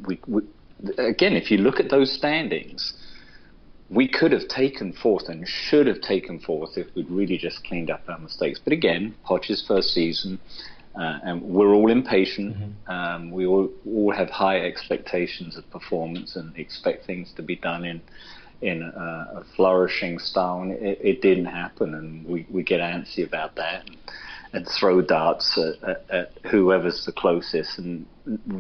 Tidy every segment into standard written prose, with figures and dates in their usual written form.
we again, if you look at those standings, we could have taken fourth and should have taken fourth if we'd really just cleaned up our mistakes. But again, Poch's first season, and we're all impatient. We all have high expectations of performance and expect things to be done in a flourishing style. And it didn't happen, and we get antsy about that and throw darts at whoever's the closest. And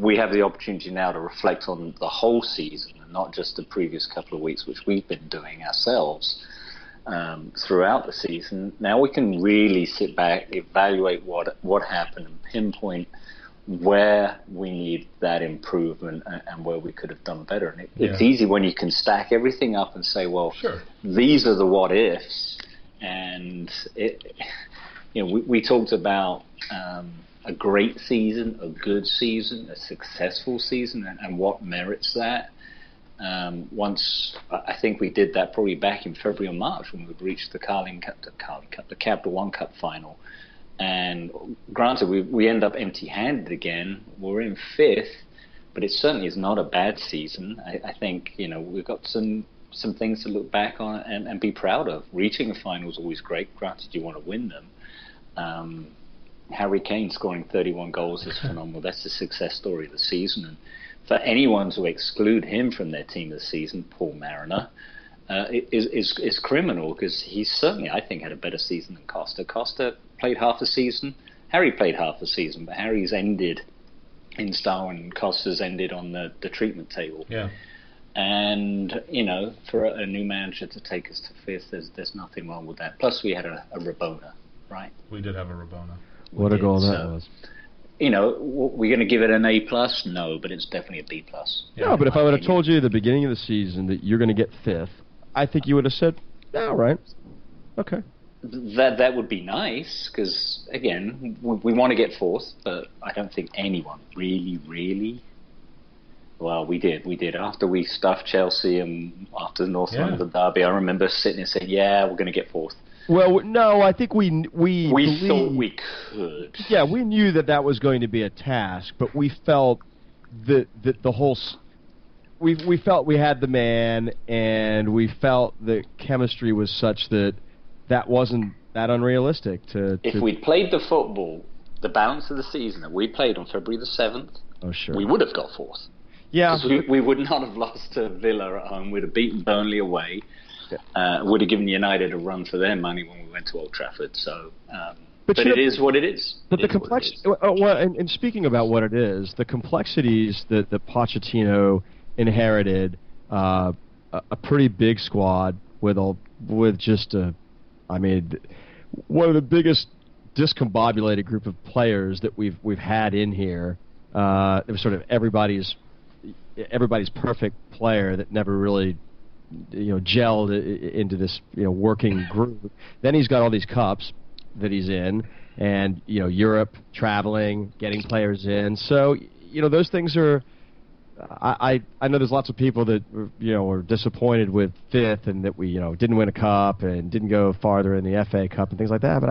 we have the opportunity now to reflect on the whole season and not just the previous couple of weeks, which we've been doing ourselves throughout the season. Now we can really sit back, evaluate what happened, and pinpoint where we need that improvement and where we could have done better. And it's easy when you can stack everything up and say, well, these are the what ifs. And we talked about a great season, a good season, a successful season, and what merits that. Once I think we did that probably back in February or March when we reached the the Capital One Cup final. And granted, we end up empty-handed again. We're in fifth, but it certainly is not a bad season. I think we've got some things to look back on and be proud of. Reaching a final is always great. Granted, you want to win them. Harry Kane scoring 31 goals is phenomenal. That's the success story of the season. And for anyone to exclude him from their team this season, Paul Mariner, is criminal, because he certainly, I think, had a better season than Costa. Costa played half a season. Harry played half a season, but Harry's ended in style and Costa's ended on the treatment table. Yeah. And, for a new manager to take us to fifth, there's nothing wrong with that. Plus, we had a Rabona, right? We did have a Rabona. What a goal that was. We're going to give it an A+? No, but it's definitely a B+. Yeah, no, but if I would have told you at the beginning of the season that you're going to get fifth, I think you would have said, all right, okay. That would be nice, because, again, we want to get fourth, but I don't think anyone really... Well, we did. After we stuffed Chelsea and after the North London derby, I remember sitting and saying, we're going to get fourth. Well, no, I think we thought we could. Yeah, we knew that was going to be a task, but we felt that the whole... We felt we had the man, and we felt the chemistry was such that wasn't that unrealistic. If we'd played the football, the balance of the season that we played on February the 7th, we would have got fourth. Yeah. Because we would not have lost to Villa at home. We'd have beaten Burnley away. Would have given United a run for their money when we went to Old Trafford. So, but it is what it is. But the complexity. And speaking about what it is, the complexities that Pochettino inherited, a pretty big squad with just one of the biggest discombobulated group of players that we've had in here. It was sort of everybody's perfect player that never really gelled into this working group. Then he's got all these cups that he's in, and Europe, traveling, getting players in. So those things are. I know there's lots of people that were disappointed with fifth and that we didn't win a cup and didn't go farther in the FA Cup and things like that. But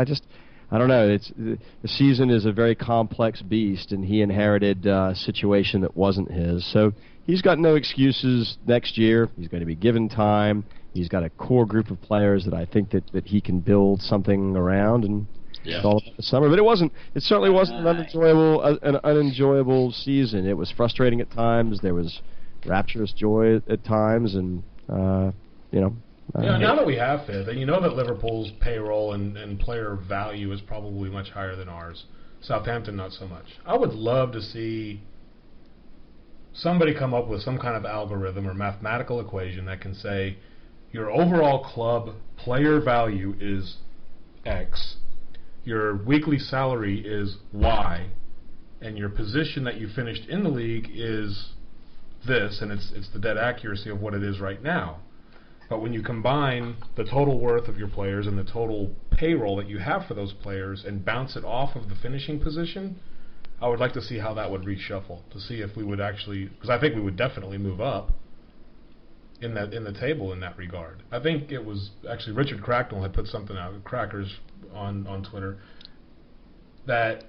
I don't know. The season is a very complex beast, and he inherited a situation that wasn't his. So he's got no excuses next year. He's going to be given time. He's got a core group of players that I think that he can build something around, and it's all about the summer. But it certainly wasn't an unenjoyable season. It was frustrating at times. There was rapturous joy at times, and now that we have fifth, and that Liverpool's payroll and player value is probably much higher than ours. Southampton, not so much. I would love to see somebody come up with some kind of algorithm or mathematical equation that can say your overall club player value is X, your weekly salary is Y, and your position that you finished in the league is this, and it's the dead accuracy of what it is right now. But when you combine the total worth of your players and the total payroll that you have for those players and bounce it off of the finishing position, I would like to see how that would reshuffle, to see if we would actually, because I think we would definitely move up in the table in that regard. I think it was actually Richard Cracknell had put something out, Crackers, on Twitter, that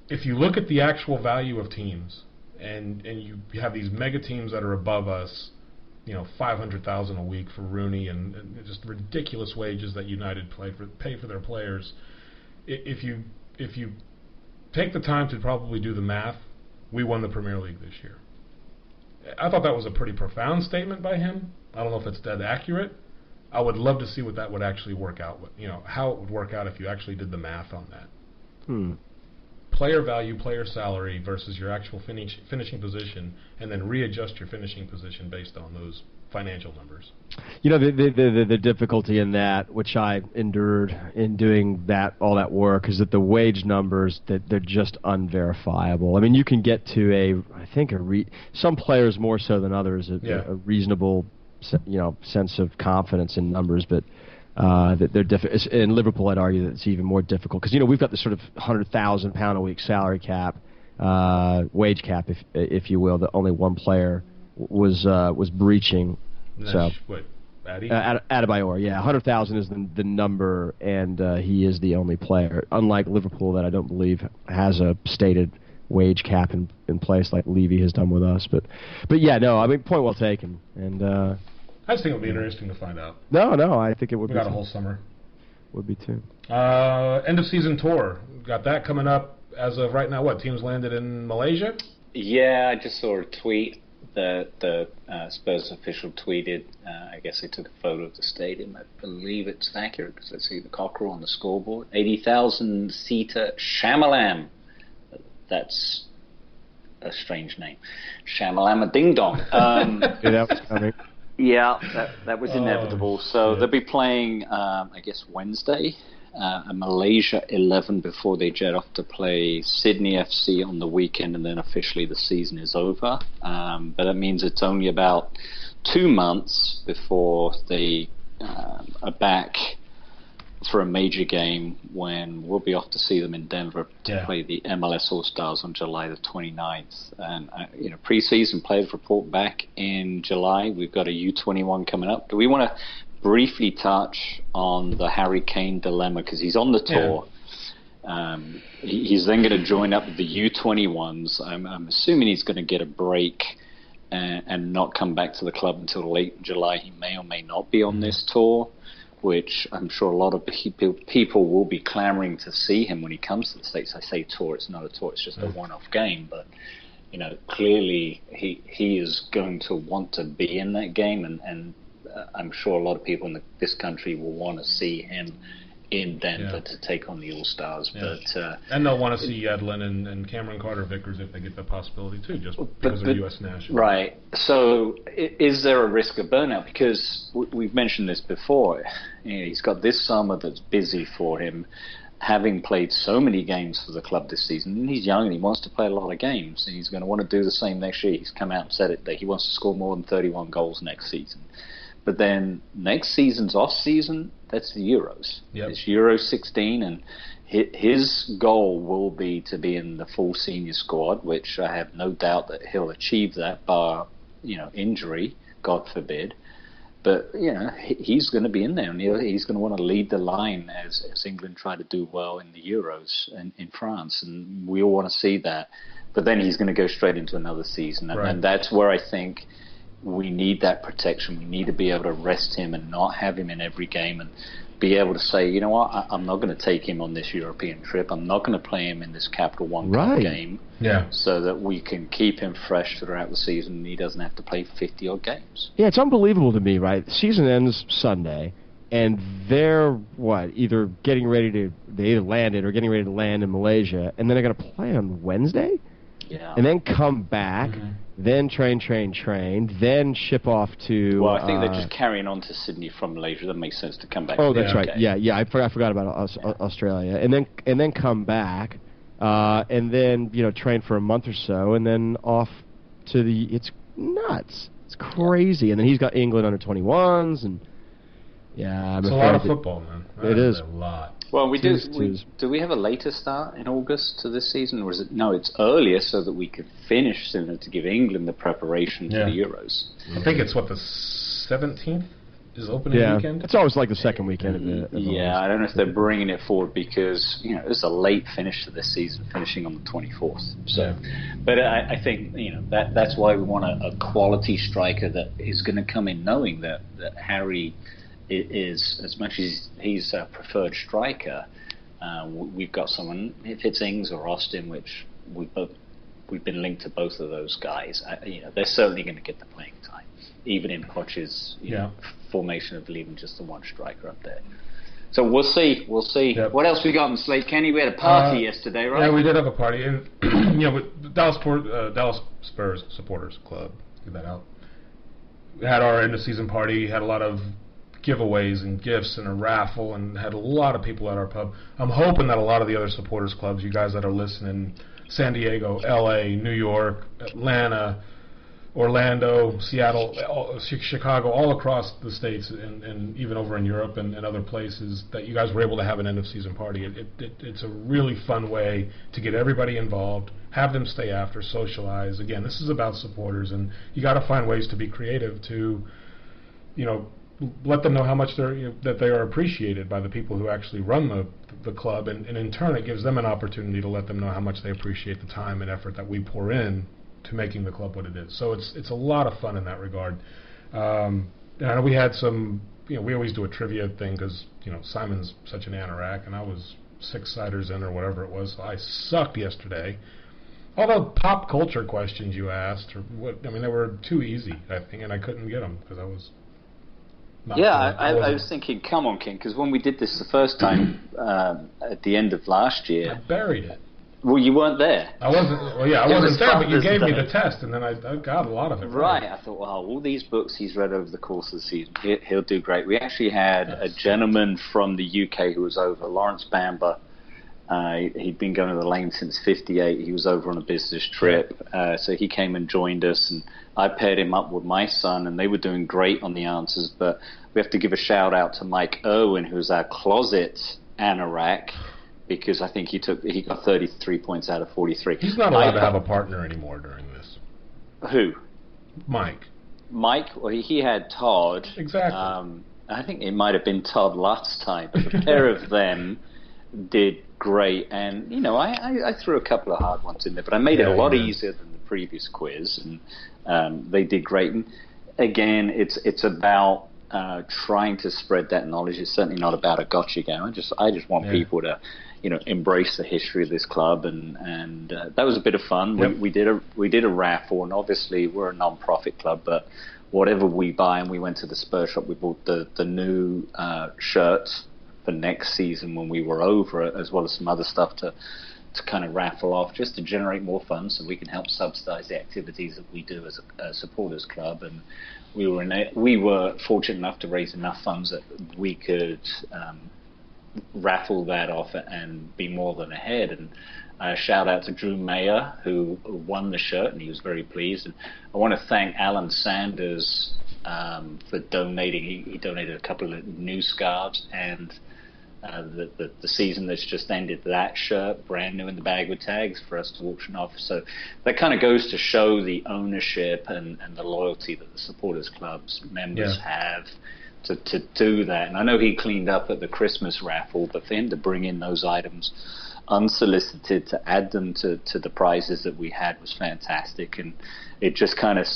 if you look at the actual value of teams and you have these mega teams that are above us, $500,000 a week for Rooney and just ridiculous wages that United pay for their players. If you take the time to probably do the math, we won the Premier League this year. I thought that was a pretty profound statement by him. I don't know if it's dead accurate. I would love to see what that would actually work out with. How it would work out if you actually did the math on that. Player value, player salary versus your actual finishing position, and then readjust your finishing position based on those financial numbers. The difficulty in that, which I endured in doing all that work, is that the wage numbers, that they're just unverifiable. I mean, you can get to some players more so than others, a reasonable sense of confidence in numbers, but that they're different. In Liverpool, I'd argue that it's even more difficult because we've got this sort of £100,000 a week salary cap, wage cap, if you will, that only one player was breaching. So what, Adebayor, yeah, 100,000 is the number, and he is the only player. Unlike Liverpool, that I don't believe has a stated wage cap in place like Levy has done with us. But yeah, no, I mean, point well taken. And I just think it would be interesting to find out. No, I think it would. We got a whole summer. Would be too. End of season tour, got that coming up as of right now. What teams landed in Malaysia? Yeah, I just saw a tweet. The Spurs official tweeted, I guess they took a photo of the stadium. I believe it's accurate because I see the cockerel on the scoreboard. 80,000-seater Shamalam. That's a strange name. Shamalama Ding Dong. That was coming. Yeah, that was inevitable. So they'll be playing, I guess, Wednesday. Malaysia 11 before they jet off to play Sydney FC on the weekend, and then officially the season is over. But that means it's only about 2 months before they are back for a major game when we'll be off to see them in Denver to play the MLS All-Stars on July the 29th. And, pre-season players report back in July. We've got a U21 coming up. Do we want to briefly touch on the Harry Kane dilemma, because he's on the tour? He's then going to join up with the U21s. I'm assuming he's going to get a break and not come back to the club until late July. He may or may not be on this tour, which I'm sure a lot of people will be clamoring to see him when he comes to the States. I say tour, it's not a tour, it's just a one-off game, but clearly he is going to want to be in that game, and I'm sure a lot of people in this country will want to see him in Denver to take on the All-Stars. But and they'll want to see Yedlin and Cameron Carter-Vickers if they get the possibility too, just because they're U.S. nationals. Right. So is there a risk of burnout? Because we've mentioned this before. He's got this summer that's busy for him, having played so many games for the club this season. And he's young and he wants to play a lot of games. And he's going to want to do the same next year. He's come out and said it that he wants to score more than 31 goals next season. But then next season's off season, that's the Euros. Yep. It's Euro 16, and his goal will be to be in the full senior squad, which I have no doubt that he'll achieve that bar, injury, God forbid. But, he's going to be in there, and he's going to want to lead the line as England try to do well in the Euros in France, and we all want to see that. But then he's going to go straight into another season, and that's where I think we need that protection. We need to be able to rest him and not have him in every game, and be able to say, you know what, I'm not going to take him on this European trip. I'm not going to play him in this Capital One Cup game, so that we can keep him fresh throughout the season and he doesn't have to play 50-odd games. Yeah, it's unbelievable to me, right? The season ends Sunday, and they're, either getting ready to, they either landed or getting ready to land in Malaysia, and then they're going to play on Wednesday? Yeah. And then come back, then train, then ship off to... Well, I think they're just carrying on to Sydney from Malaysia. That makes sense to come back. Oh, that's right. Okay. Yeah, I forgot about Australia. And then come back, and then, train for a month or so, and then off to the... It's nuts. It's crazy. And then he's got England under 21s, and... Yeah, it's a lot of football, man. It is a lot. Well, do we have a later start in August to this season, or is it? No, it's earlier so that we could finish sooner to give England the preparation for the Euros. I think it's the 17th is opening weekend. It's always like the second weekend of the I don't know if they're bringing it forward because it's a late finish to this season, finishing on the 24th. So, but I think that's why we want a quality striker that is going to come in knowing that Harry is, as much as he's a preferred striker, we've got someone, if it's Ings or Austin, which we've been linked to both of those guys. They're certainly going to get the playing time, even in Poch's formation of leaving just the one striker up there. So we'll see. Yep. What else we got on the slate, Kenny? We had a party yesterday, right? Yeah, we did have a party, and with Dallas Spurs Supporters Club. Get that out. We had our end of season party. Had a lot of giveaways and gifts and a raffle, and had a lot of people at our pub. I'm hoping that a lot of the other supporters clubs, you guys that are listening, San Diego, LA, New York, Atlanta, Orlando, Seattle, Chicago, all across the states, and even over in Europe and other places, that you guys were able to have an end-of-season party. It's a really fun way to get everybody involved, have them stay after, socialize. Again, this is about supporters, and you got to find ways to be creative to, let them know how much that they are appreciated by the people who actually run the club, and in turn it gives them an opportunity to let them know how much they appreciate the time and effort that we pour in to making the club what it is. So it's a lot of fun in that regard. And I know we had some, we always do a trivia thing because Simon's such an anorak, and I was 6 ciders in or whatever it was, so I sucked yesterday. Although pop culture questions you asked, they were too easy, I think, and I couldn't get them because I was. I was thinking, come on, King, because when we did this the first time at the end of last year, I buried it. Well, you weren't there. I wasn't. Well, yeah, I wasn't there, but you gave me the test, and then I got a lot of it. Right. I thought, well, all these books he's read over the course of the season, he'll do great. We actually had a gentleman from the UK who was over, Lawrence Bamber. He'd been going to the Lane since '58. He was over on a business trip, so he came and joined us, and I paired him up with my son, and they were doing great on the answers. But we have to give a shout out to Mike Irwin, who's our closet anorak, because I think he got 33 points out of 43. He's not allowed to have a partner anymore during this. Who? Mike. Well, he had Todd. Exactly. I think it might have been Todd last time, but the pair of them did great. And, I threw a couple of hard ones in there, but I made it a lot easier than the previous quiz, and they did great. And again, it's about trying to spread that knowledge. It's certainly not about a gotcha game. I just want people to embrace the history of this club, and that was a bit of fun. Yep. We did a raffle, and obviously we're a non-profit club, but whatever we buy, and we went to the Spurs shop, we bought the new shirts for next season when we were over it, as well as some other stuff to kind of raffle off, just to generate more funds so we can help subsidize the activities that we do as a supporters club. And we were fortunate enough to raise enough funds that we could raffle that off and be more than ahead. And shout out to Drew Mayer, who won the shirt, and he was very pleased. And I want to thank Alan Sanders for donating. He donated a couple of new scarves, and the season that's just ended, that shirt, brand new in the bag with tags, for us to auction off. So that kind of goes to show the ownership and the loyalty that the supporters club's members have to do that. And I know he cleaned up at the Christmas raffle, but for him to bring in those items unsolicited, to add them to the prizes that we had, was fantastic. And it just kind of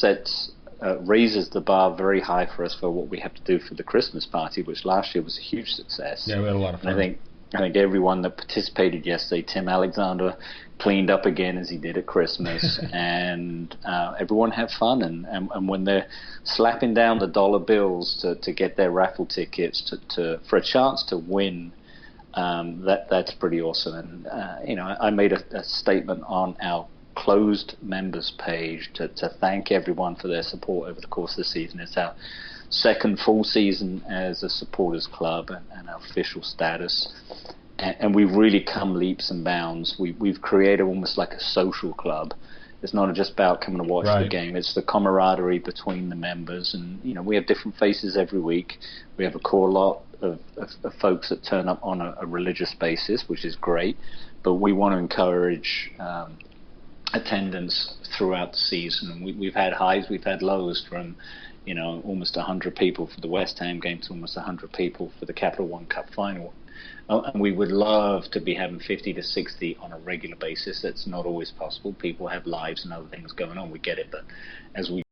raises the bar very high for us for what we have to do for the Christmas party, which last year was a huge success. Yeah, we had a lot of fun. And I think everyone that participated yesterday, Tim Alexander cleaned up again as he did at Christmas, and everyone had fun. And when they're slapping down the dollar bills to get their raffle tickets for a chance to win, that's pretty awesome. And I made a statement on our closed members page to thank everyone for their support over the course of the season. It's our second full season as a supporters club and our official status, and we've really come leaps and bounds. We've created almost like a social club. It's not just about coming to watch the game. It's the camaraderie between the members, and we have different faces every week. We have a core lot of folks that turn up on a religious basis, which is great, but we want to encourage attendance throughout the season. We've had highs, we've had lows, from almost 100 people for the West Ham game to almost 100 people for the Capital One Cup final. And we would love to be having 50 to 60 on a regular basis. That's not always possible. People have lives and other things going on. We get it, but as we